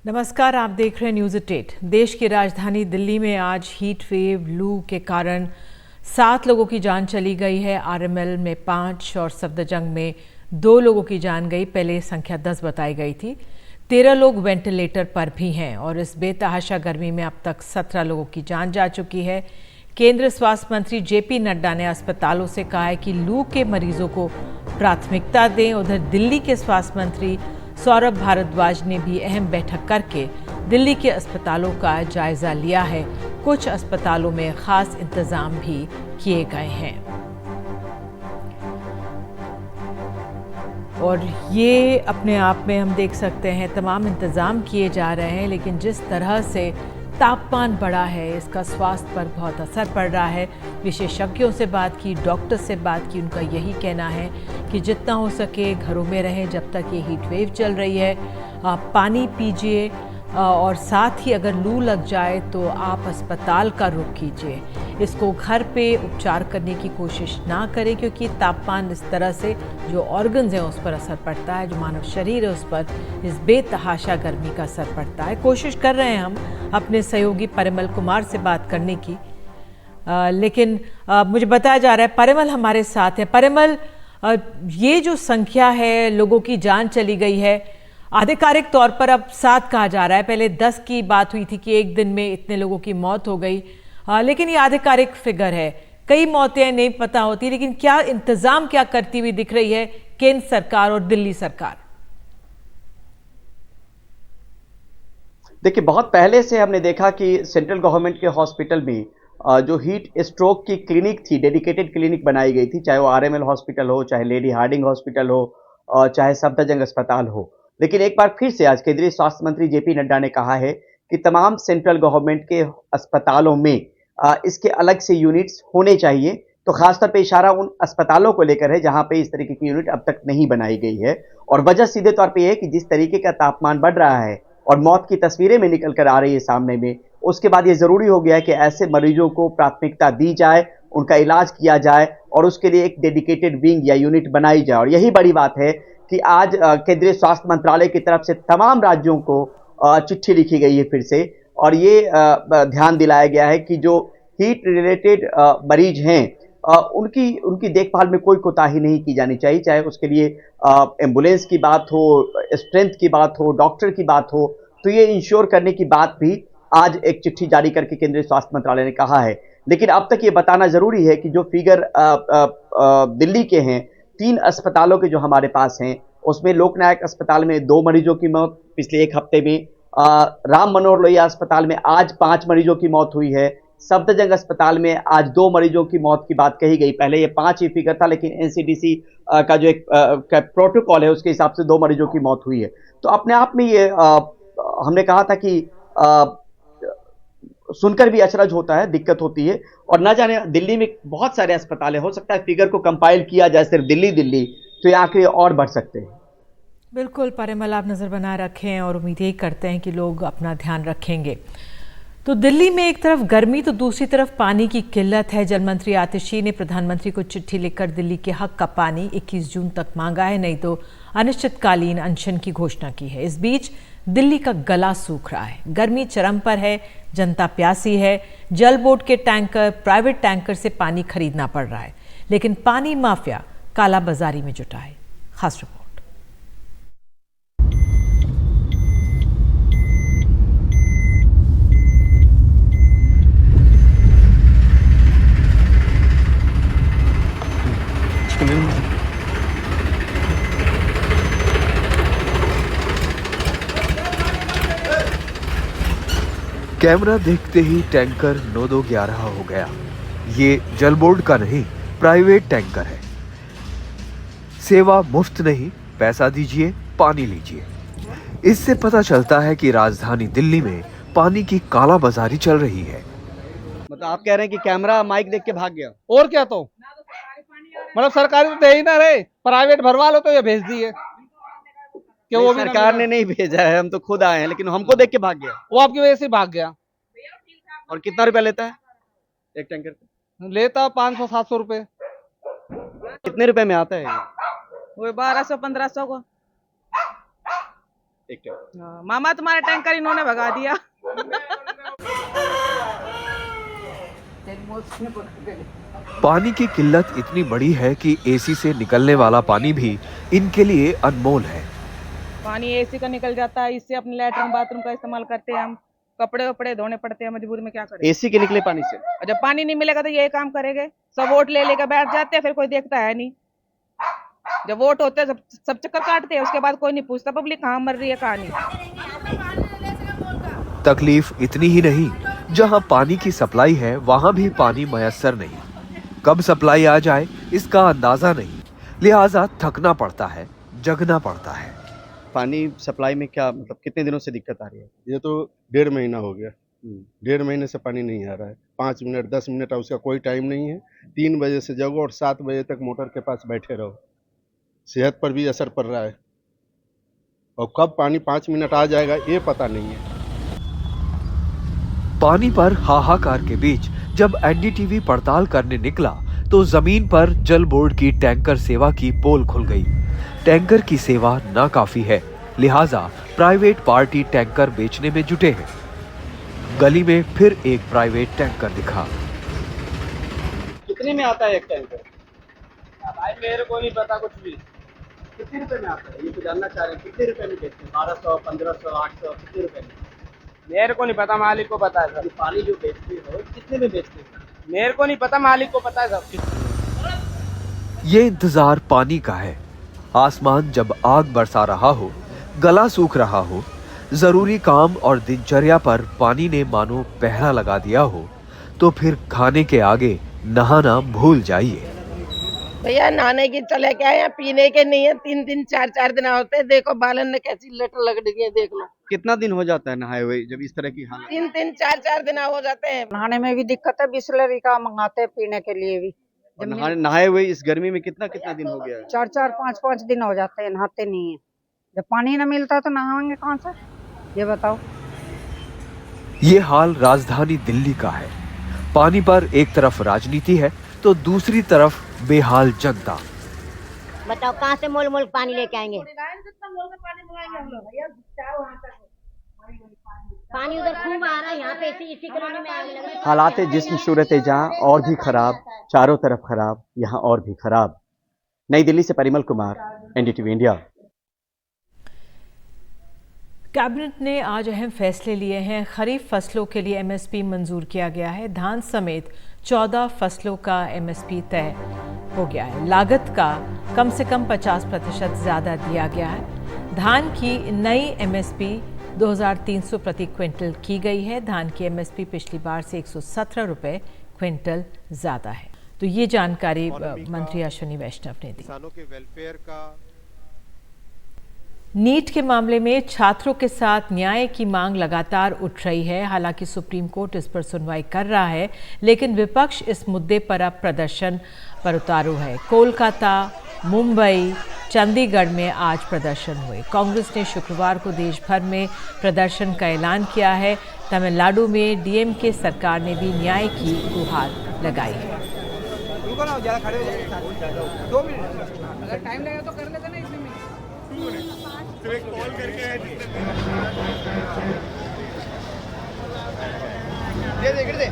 नमस्कार, आप देख रहे हैं न्यूज़ एट। देश की राजधानी दिल्ली में आज हीट वेव लू के कारण 7 लोगों की जान चली गई है। आरएमएल में 5 और सफदरजंग में 2 लोगों की जान गई। पहले संख्या 10 बताई गई थी। 13 लोग वेंटिलेटर पर भी हैं और इस बेतहाशा गर्मी में अब तक 17 लोगों की जान जा चुकी है। केंद्रीय स्वास्थ्य मंत्री जेपी नड्डा ने अस्पतालों से कहा है कि लू के मरीजों को प्राथमिकता दें। उधर दिल्ली के स्वास्थ्य मंत्री सौरभ भारद्वाज ने भी अहम बैठक करके दिल्ली के अस्पतालों का जायजा लिया है। कुछ अस्पतालों में खास इंतजाम भी किए गए हैं और ये अपने आप में हम देख सकते हैं तमाम इंतजाम किए जा रहे हैं, लेकिन जिस तरह से तापमान बढ़ा है इसका स्वास्थ्य पर बहुत असर पड़ रहा है। विशेषज्ञों से बात की, डॉक्टर से बात की, उनका यही कहना है कि जितना हो सके घरों में रहें जब तक ये हीट वेव चल रही है। आप पानी पीजिए और साथ ही अगर लू लग जाए तो आप अस्पताल का रुख कीजिए। इसको घर पे उपचार करने की कोशिश ना करें, क्योंकि तापमान इस तरह से जो ऑर्गन्स हैं उस पर असर पड़ता है, जो मानव शरीर है उस पर इस बेतहाशा गर्मी का असर पड़ता है। कोशिश कर रहे हैं हम अपने सहयोगी परिमल कुमार से बात करने की, लेकिन मुझे बताया जा रहा है परिमल हमारे साथ है। परिमल, ये जो संख्या है लोगों की जान चली गई है, आधिकारिक तौर पर अब 7 कहा जा रहा है। पहले 10 की बात हुई थी कि एक दिन में इतने लोगों की मौत हो गई, लेकिन ये आधिकारिक फिगर है। कई मौतें नहीं पता होती, लेकिन क्या इंतजाम क्या करती हुई दिख रही है केंद्र सरकार और दिल्ली सरकार? देखिए, बहुत पहले से हमने देखा कि सेंट्रल गवर्नमेंट के हॉस्पिटल में जो हीट स्ट्रोक की क्लिनिक थी, डेडिकेटेड क्लिनिक बनाई गई थी, चाहे वो आरएमएल हॉस्पिटल हो, चाहे लेडी हार्डिंग हॉस्पिटल हो और चाहे सफदरजंग अस्पताल हो। लेकिन एक बार फिर से आज केंद्रीय स्वास्थ्य मंत्री जेपी नड्डा ने कहा है कि तमाम सेंट्रल गवर्नमेंट के अस्पतालों में इसके अलग से यूनिट्स होने चाहिए। तो खासतौर पे इशारा उन अस्पतालों को लेकर है जहां पे इस तरीके की यूनिट अब तक नहीं बनाई गई है। और वजह सीधे तौर पे यह है कि जिस तरीके का तापमान बढ़ रहा है और मौत की तस्वीरें में निकल कर आ रही है सामने में, उसके बाद ये जरूरी हो गया है कि ऐसे मरीजों को प्राथमिकता दी जाए, उनका इलाज किया जाए और उसके लिए एक डेडिकेटेड विंग या यूनिट बनाई जाए। और यही बड़ी बात है कि आज केंद्रीय स्वास्थ्य मंत्रालय की तरफ से तमाम राज्यों को चिट्ठी लिखी गई है फिर से, और ये ध्यान दिलाया गया है कि जो हीट रिलेटेड मरीज हैं उनकी उनकी देखभाल में कोई कोताही नहीं की जानी चाहिए, चाहे उसके लिए एम्बुलेंस की बात हो, स्ट्रेंथ की बात हो, डॉक्टर की बात हो। तो ये इंश्योर करने की बात भी आज एक चिट्ठी जारी करके केंद्रीय स्वास्थ्य मंत्रालय ने कहा है। लेकिन अब तक ये बताना जरूरी है कि जो फिगर दिल्ली के हैं, 3 अस्पतालों के जो हमारे पास हैं, उसमें लोकनायक अस्पताल में 2 मरीजों की मौत पिछले एक हफ्ते में, राम मनोहर लोहिया अस्पताल में आज 5 मरीजों की मौत हुई है, सफदरजंग अस्पताल में आज 2 मरीजों की मौत की बात कही गई। पहले ये 5 ही फिगर था, लेकिन एनसीडीसी का जो एक प्रोटोकॉल है उसके हिसाब से 2 मरीजों की मौत हुई है। तो अपने आप में ये हमने कहा था कि सुनकर भी अचरज होता है, दिक्कत होती है। और ना जाने दिल्ली में बहुत सारे अस्पताल है, हो सकता है फिगर को कंपाइल किया जाए सिर्फ दिल्ली दिल्ली तो ये आंकड़े और बढ़ सकते हैं। बिल्कुल परिमल, आप नज़र बनाए रखें और उम्मीद यही करते हैं कि लोग अपना ध्यान रखेंगे। तो दिल्ली में एक तरफ गर्मी तो दूसरी तरफ पानी की किल्लत है। जल मंत्री आतिशी ने प्रधानमंत्री को चिट्ठी लिखकर दिल्ली के हक का पानी 21 जून तक मांगा है, नहीं तो अनिश्चितकालीन अनशन की घोषणा की है। इस बीच दिल्ली का गला सूख रहा है, गर्मी चरम पर है, जनता प्यासी है। जल बोर्ड के टैंकर, प्राइवेट टैंकर से पानी खरीदना पड़ रहा है, लेकिन पानी माफिया कालाबाजारी में जुटा है। खास रिपोर्ट। कैमरा देखते ही टैंकर 9211 हो गया। ये जल बोर्ड का नहीं, प्राइवेट टैंकर है। सेवा मुफ्त नहीं, पैसा दीजिए, पानी लीजिए। इससे पता चलता है कि राजधानी दिल्ली में पानी की काला बाजारी चल रही है। मतलब आप कह रहे हैं कि कैमरा माइक देख के भाग गया? और क्या, तो मतलब सरकारी तो दे ही ना रहे, प्राइवेट भरवा लो तो ये भेज दिए कि वो भी सरकार ने नहीं भेजा है, हम तो खुद आए हैं, लेकिन हमको देख के भाग गया। वो आपकी वजह से भाग गया। और कितना रुपया लेता है एक टैंकर पे? लेता 500-700 रुपए। कितने रुपए में आता है? वो 1200-1500 को। एक टैंकर। मामा तुम्हारा टैंकर इन्होंने भगा दिया। पानी की किल्लत इतनी बड़ी है कि एसी से निकलने वाला पानी भी इनके लिए अनमोल है। पानी एसी का निकल जाता है, इससे अपने लैट्रिन बाथरूम का इस्तेमाल करते हैं हम। कपड़े वपड़े धोने पड़ते हैं, मजबूरी में क्या करें। एसी के निकले पानी से और जब पानी नहीं मिलेगा तो यही काम करेंगे। सब वोट ले लेकर बैठ जाते हैं, फिर कोई देखता है नहीं। जब वोट होते हैं सब चक्कर काटते हैं, उसके बाद कोई नहीं पूछता पब्लिक कहाँ मर रही है कहाँ नहीं। तकलीफ इतनी ही नहीं, जहां पानी की सप्लाई है वहां भी पानी मयस्सर नहीं। कब सप्लाई आ जाए इसका अंदाजा नहीं, लिहाजा थकना पड़ता है, जगना पड़ता है। पानी सप्लाई में क्या मतलब कितने दिनों से दिक्कत आ रही है? ये तो 1.5 महीना हो गया। 1.5 महीने से पानी नहीं आ रहा है। 5 मिनट 10 मिनट है, उसका कोई टाइम नहीं है। 3 बजे से जगो और 7 बजे तक मोटर के पास बैठे रहो। सेहत पर भी असर पड़ रहा है और कब पानी 5 मिनट आ जाएगा ये पता नहीं है। पानी पर हाहाकार के बीच जब एनडीटीवी पड़ताल करने निकला तो जमीन पर जल बोर्ड की टैंकर सेवा की पोल खुल गई। टैंकर की सेवा नाकाफी है, लिहाजा प्राइवेट पार्टी टैंकर बेचने में जुटे हैं। गली में फिर एक प्राइवेट टैंकर दिखा। कितने में आता है एक टैंकर? भाई मेरे को नहीं पता कुछ भी। कितने रुपए में आता है ये तो जानना चाह रहे हैं। कितने रुपए में बेचते हैं? 1200, 1500, 800, कितने रुपए में? मेरे को नहीं पता, मालिक को पता है ये सब। पानी जो बेचते हो कितने में बेचते हो? मेरे को नहीं पता, मालिक को पता है सब। ये इंतजार पानी का है। आसमान जब आग बरसा रहा हो, गला सूख रहा हो, जरूरी काम और दिनचर्या पर पानी ने मानो पहरा लगा दिया हो, तो फिर खाने के आगे नहाना भूल जाइए। भैया नहाने की चले क्या है, पीने के नहीं है। 3 4 दिन होते हैं। देखो बालन ने कैसी लट लग रही है, देख लो। कितना दिन हो जाता है नहाए हुए जब इस तरह की हालत? 3 4 दिन हो जाते हैं। नहाने में भी दिक्कत है, बिस्लरी का मंगाते हैं पीने के लिए भी। और नहाए हुए इस गर्मी में कितना दिन हो गया है? 4 5 दिन हो जाते हैं, नहाते नहीं है। जब पानी न मिलता तो नहाएंगे कहाँ से, ये बताओ। ये हाल राजधानी दिल्ली का है। पानी पर एक तरफ राजनीति है तो दूसरी तरफ बेहाल जनता। बताओ कहाँ से मोल मोल पानी लेके आएंगे? पानी उधर खूब आ रहा है, यहाँ पे इसी कॉलोनी में आने लगा। हालात जिस्म सूरत जहां और भी खराब, चारों तरफ खराब, यहाँ और भी खराब। नई दिल्ली से Parimal Kumar, NDTV India. Cabinet ने आज अहम फैसले लिए हैं। खरीफ फसलों के लिए एमएसपी मंजूर किया गया है। धान समेत 14 फसलों का एमएसपी तय हो गया है। लागत का कम से कम 50% ज़्यादा दिया गया है। धान की नई एमएसपी 2300 प्रति क्विंटल की गई है। धान की एमएसपी पिछली बार से 117 रुपये क्विंटल ज़्यादा है। तो ये जानकारी मंत्री अश्विनी वैष्णव ने दी। किसानों के वेलफेयर का नीट के मामले में छात्रों के साथ न्याय की मांग लगातार उठ रही है। हालांकि सुप्रीम कोर्ट इस पर सुनवाई कर रहा है, लेकिन विपक्ष इस मुद्दे पर अब प्रदर्शन पर उतारू है। कोलकाता, मुंबई, चंडीगढ़ में आज प्रदर्शन हुए। कांग्रेस ने शुक्रवार को देश भर में प्रदर्शन का ऐलान किया है। तमिलनाडु में डीएमके सरकार ने भी न्याय की गुहार लगाई है। अगर टाइम लगेगा तो कर लेते ना इतने में। कॉल करके दे